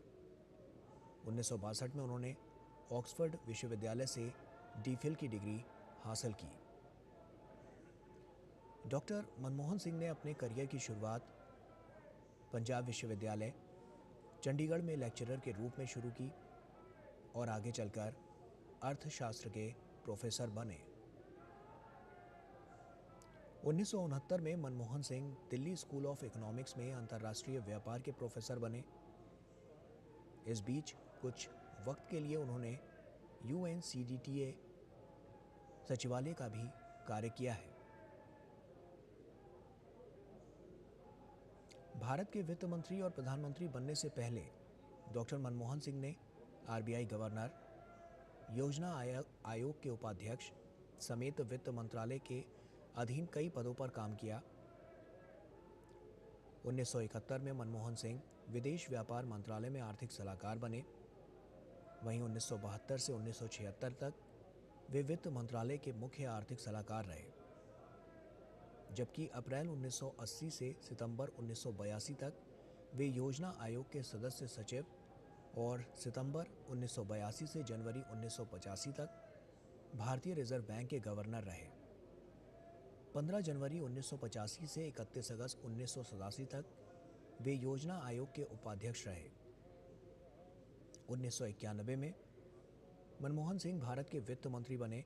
1962 में उन्होंने ऑक्सफोर्ड विश्वविद्यालय से डीफिल की डिग्री हासिल की। डॉक्टर मनमोहन सिंह ने अपने करियर की शुरुआत पंजाब विश्वविद्यालय चंडीगढ़ में लेक्चरर के रूप में शुरू की और आगे चलकर अर्थशास्त्र के प्रोफेसर बने। 1969 में Manmohan Singh Delhi school of economics में अंतर्राष्ट्रीय व्यापार के प्रोफेसर बने। इस बीच कुछ वक्त के लिए उन्होंने UNCDTA सचिवालय का भी कार्य किया है। भारत के वित्त मंत्री और प्रधानमंत्री बनने से पहले डॉक्टर मनमोहन सिंह ने RBI गवर्नर, योजना आयोग के उपाध्यक्ष समेत वित्त मंत्रालय के अधीन कई पदों पर काम किया। 1971 में मनमोहन सिंह विदेश व्यापार मंत्रालय में आर्थिक सलाहकार बने। वहीं 1972 से 1976 तक वे वित्त मंत्रालय के मुख्य आर्थिक सलाहकार रहे, जबकि अप्रैल 1980 से सितंबर 1982 तक वे योजना आयोग के सदस्य सचिव और सितंबर 1982 से जनवरी 1985 तक भारतीय रिजर्व बैंक के गवर्नर रहे। 15 जनवरी 1985 से 31 अगस्त 1987 तक वे योजना आयोग के उपाध्यक्ष रहे। 1991 में मनमोहन सिंह भारत के वित्त मंत्री बने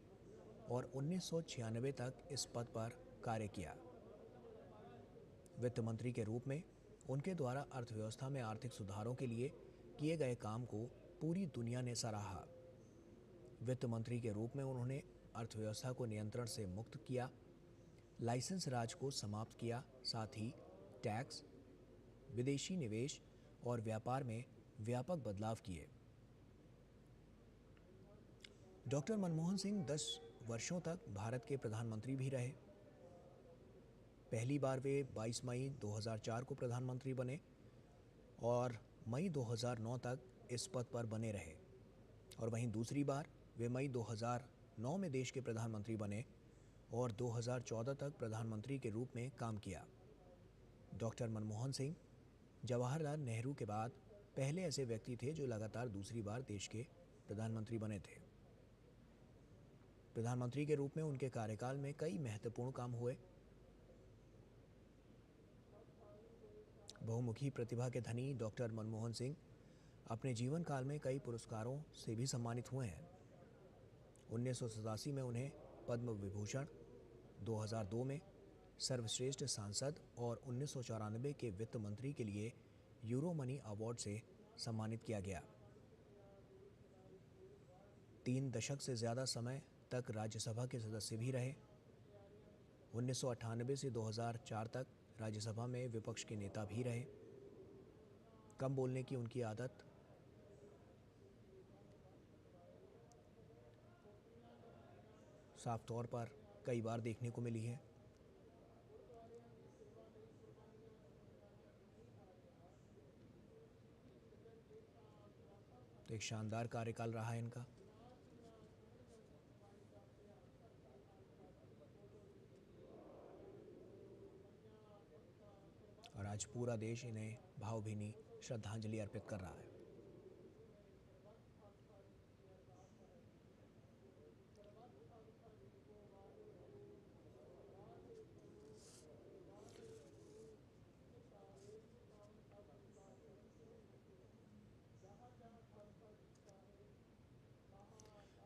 और 1996 तक इस पद पर कार्य किया। वित्त मंत्री के रूप में उनके द्वारा अर्थव्यवस्था में आर्थिक सुधारों के लिए किए गए काम को पूरी दुनिया ने सराहा। वित्त मंत्री के रूप में उन्होंने अर्थव्यवस्था को नियंत्रण से मुक्त किया, लाइसेंस राज को समाप्त किया, साथ ही टैक्स, विदेशी निवेश और व्यापार में व्यापक बदलाव किए। डॉक्टर मनमोहन सिंह 10 वर्षों तक भारत के प्रधानमंत्री भी रहे। पहली बार वे 22 मई 2004 को प्रधानमंत्री बने और मई 2009 तक इस पद पर बने रहे, और वहीं दूसरी बार वे मई 2009 में देश के प्रधानमंत्री बने और 2014 तक प्रधानमंत्री के रूप में काम किया। डॉक्टर मनमोहन सिंह जवाहरलाल नेहरू के बाद पहले ऐसे व्यक्ति थे जो लगातार दूसरी बार देश के प्रधानमंत्री बने थे। प्रधानमंत्री के रूप में उनके कार्यकाल में कई महत्वपूर्ण काम हुए। बहुमुखी प्रतिभा के धनी डॉक्टर मनमोहन सिंह अपने जीवन काल में कई पुरस्कारों से भी सम्मानित हुए हैं। 1987 में उन्हें पद्म विभूषण, 2002 में सर्वश्रेष्ठ सांसद और 1994 के वित्त मंत्री के लिए यूरो मनी अवार्ड से सम्मानित किया गया। 3 दशक से ज़्यादा समय तक राज्यसभा के सदस्य भी रहे। 1998 से 2004 तक राज्यसभा में विपक्ष के नेता भी रहे। कम बोलने की उनकी आदत साफ तौर पर कई बार देखने को मिली है। तो एक शानदार कार्यकाल रहा है इनका। और आज पूरा देश इन्हें भावभीनी श्रद्धांजलि अर्पित कर रहा है।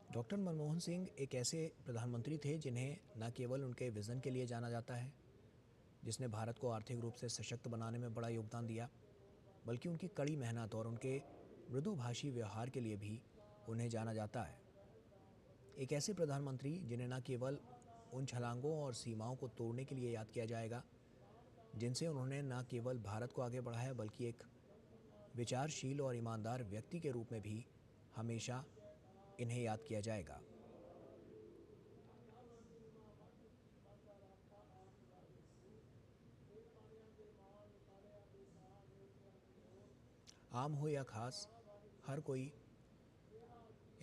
डॉक्टर मनमोहन सिंह एक ऐसे प्रधानमंत्री थे जिन्हें न केवल उनके विज़न के लिए जाना जाता है, जिसने भारत को आर्थिक रूप से सशक्त बनाने में बड़ा योगदान दिया, बल्कि उनकी कड़ी मेहनत और उनके मृदुभाषी व्यवहार के लिए भी उन्हें जाना जाता है। एक ऐसे प्रधानमंत्री जिन्हें न केवल उन छलांगों और सीमाओं को तोड़ने के लिए याद किया जाएगा जिनसे उन्होंने न केवल भारत को आगे बढ़ाया बल्कि एक विचारशील और ईमानदार व्यक्ति के रूप में भी हमेशा इन्हें याद किया जाएगा। आम हो या खास, हर कोई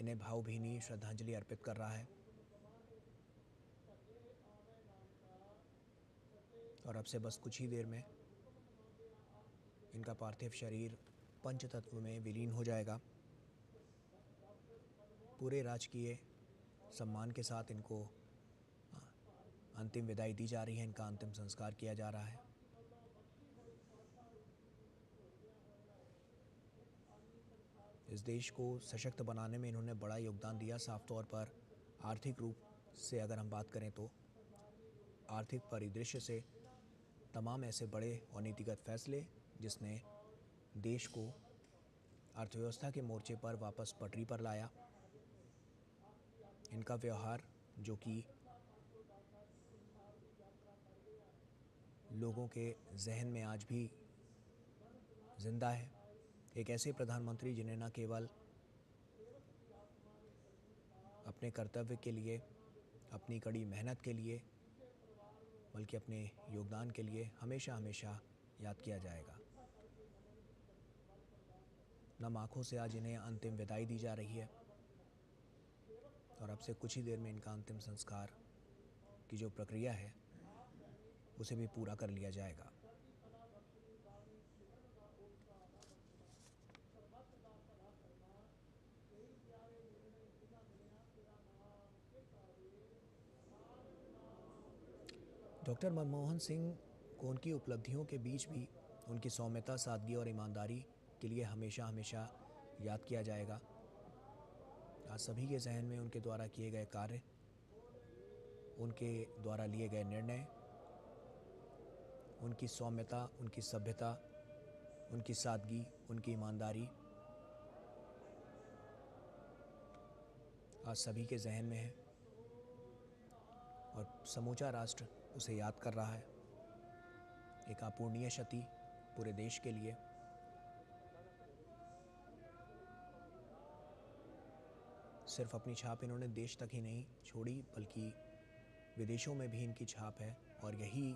इन्हें भावभीनी श्रद्धांजलि अर्पित कर रहा है। और अब से बस कुछ ही देर में इनका पार्थिव शरीर पंचतत्व में विलीन हो जाएगा। पूरे राजकीय सम्मान के साथ इनको अंतिम विदाई दी जा रही है, इनका अंतिम संस्कार किया जा रहा है। इस देश को सशक्त बनाने में इन्होंने बड़ा योगदान दिया। साफ तौर पर आर्थिक रूप से अगर हम बात करें तो आर्थिक परिदृश्य से तमाम ऐसे बड़े और नीतिगत फैसले जिसने देश को अर्थव्यवस्था के मोर्चे पर वापस पटरी पर लाया। इनका व्यवहार जो कि लोगों के जहन में आज भी जिंदा है। एक ऐसे प्रधानमंत्री जिन्हें न केवल अपने कर्तव्य के लिए, अपनी कड़ी मेहनत के लिए, बल्कि अपने योगदान के लिए हमेशा हमेशा याद किया जाएगा। नम आँखों से आज इन्हें अंतिम विदाई दी जा रही है और अब से कुछ ही देर में इनका अंतिम संस्कार की जो प्रक्रिया है उसे भी पूरा कर लिया जाएगा। डॉक्टर मनमोहन सिंह को उनकी उपलब्धियों के बीच भी उनकी सौम्यता, सादगी और ईमानदारी के लिए हमेशा हमेशा याद किया जाएगा। आज सभी के जहन में उनके द्वारा किए गए कार्य, उनके द्वारा लिए गए निर्णय, उनकी सौम्यता, उनकी सभ्यता, उनकी सादगी, उनकी ईमानदारी आज सभी के जहन में है और समूचा राष्ट्र उसे याद कर रहा है। एक अपूर्णीय क्षति पूरे देश के लिए। सिर्फ अपनी छाप इन्होंने देश तक ही नहीं छोड़ी बल्कि विदेशों में भी इनकी छाप है और यही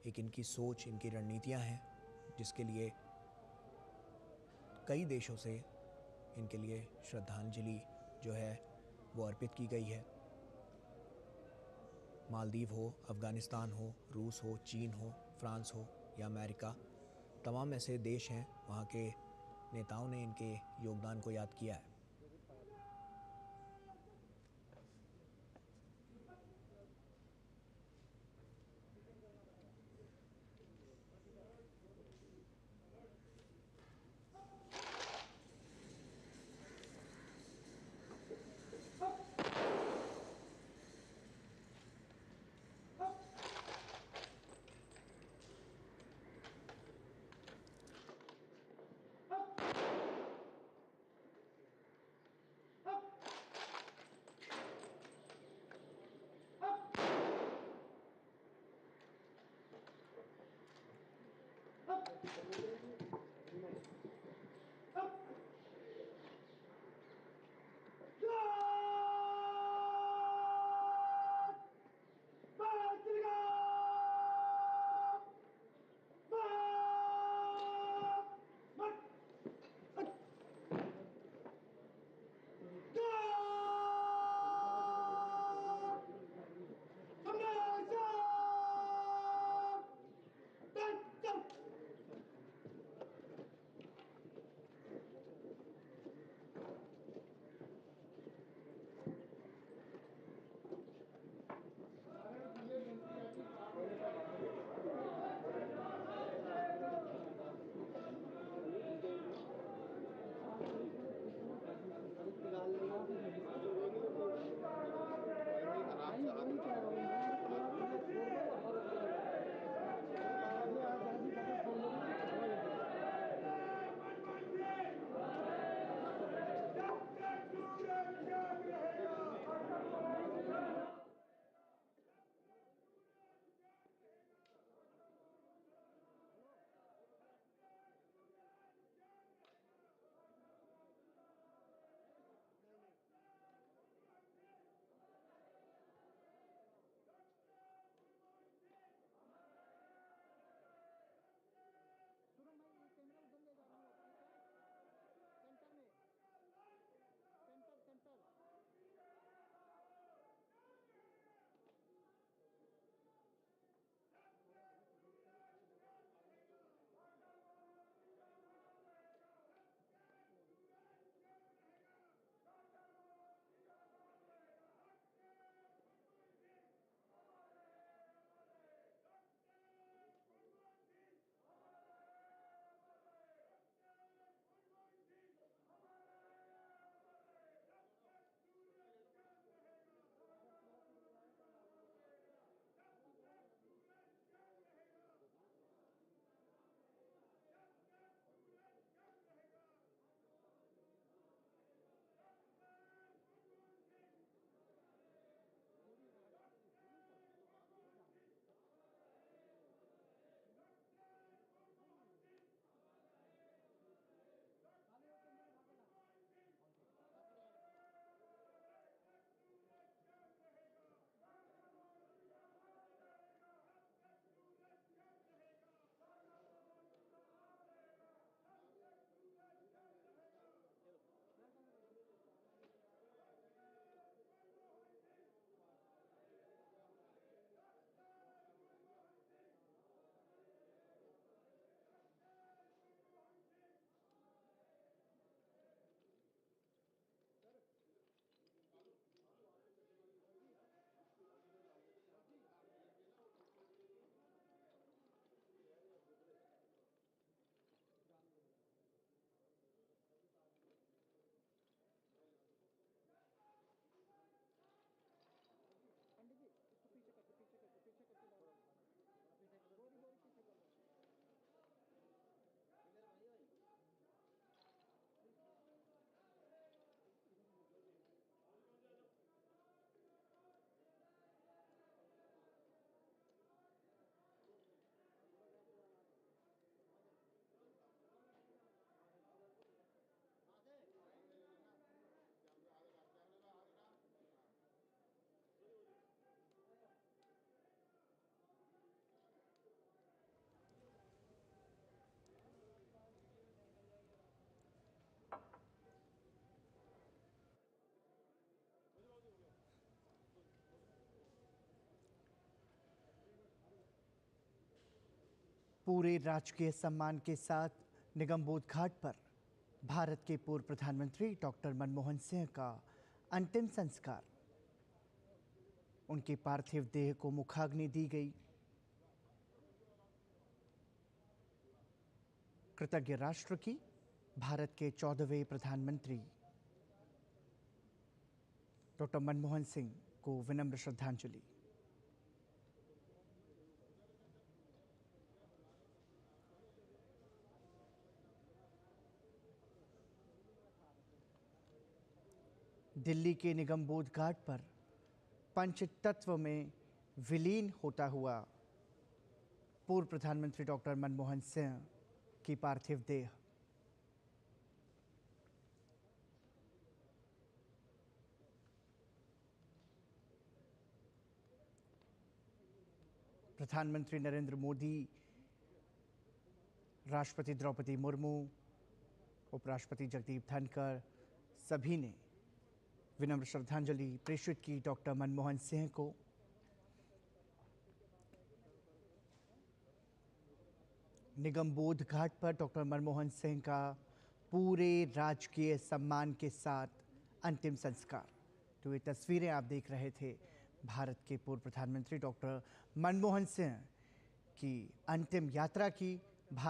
एक इनकी सोच, इनकी रणनीतियां हैं जिसके लिए कई देशों से इनके लिए श्रद्धांजलि जो है वो अर्पित की गई है। मालदीव हो, अफ़गानिस्तान हो, रूस हो, चीन हो, फ्रांस हो या अमेरिका, तमाम ऐसे देश हैं, वहाँ के नेताओं ने इनके योगदान को याद किया है। पूरे राजकीय सम्मान के साथ निगमबोध घाट पर भारत के पूर्व प्रधानमंत्री डॉक्टर मनमोहन सिंह का अंतिम संस्कार। उनके पार्थिव देह को मुखाग्नि दी गई। कृतज्ञ राष्ट्र की भारत के 14वें प्रधानमंत्री डॉक्टर मनमोहन सिंह को विनम्र श्रद्धांजलि। दिल्ली के निगमबोध घाट पर पंचतत्व में विलीन होता हुआ पूर्व प्रधानमंत्री डॉक्टर मनमोहन सिंह की पार्थिव देह। प्रधानमंत्री नरेंद्र मोदी, राष्ट्रपति द्रौपदी मुर्मू, उपराष्ट्रपति जगदीप धनखड़ सभी ने विनम्र श्रद्धांजलि प्रेषित की डॉक्टर मनमोहन सिंह को। निगमबोध घाट पर डॉक्टर मनमोहन सिंह का पूरे राजकीय सम्मान के साथ अंतिम संस्कार। तो ये तस्वीरें आप देख रहे थे भारत के पूर्व प्रधानमंत्री डॉक्टर मनमोहन सिंह की अंतिम यात्रा की,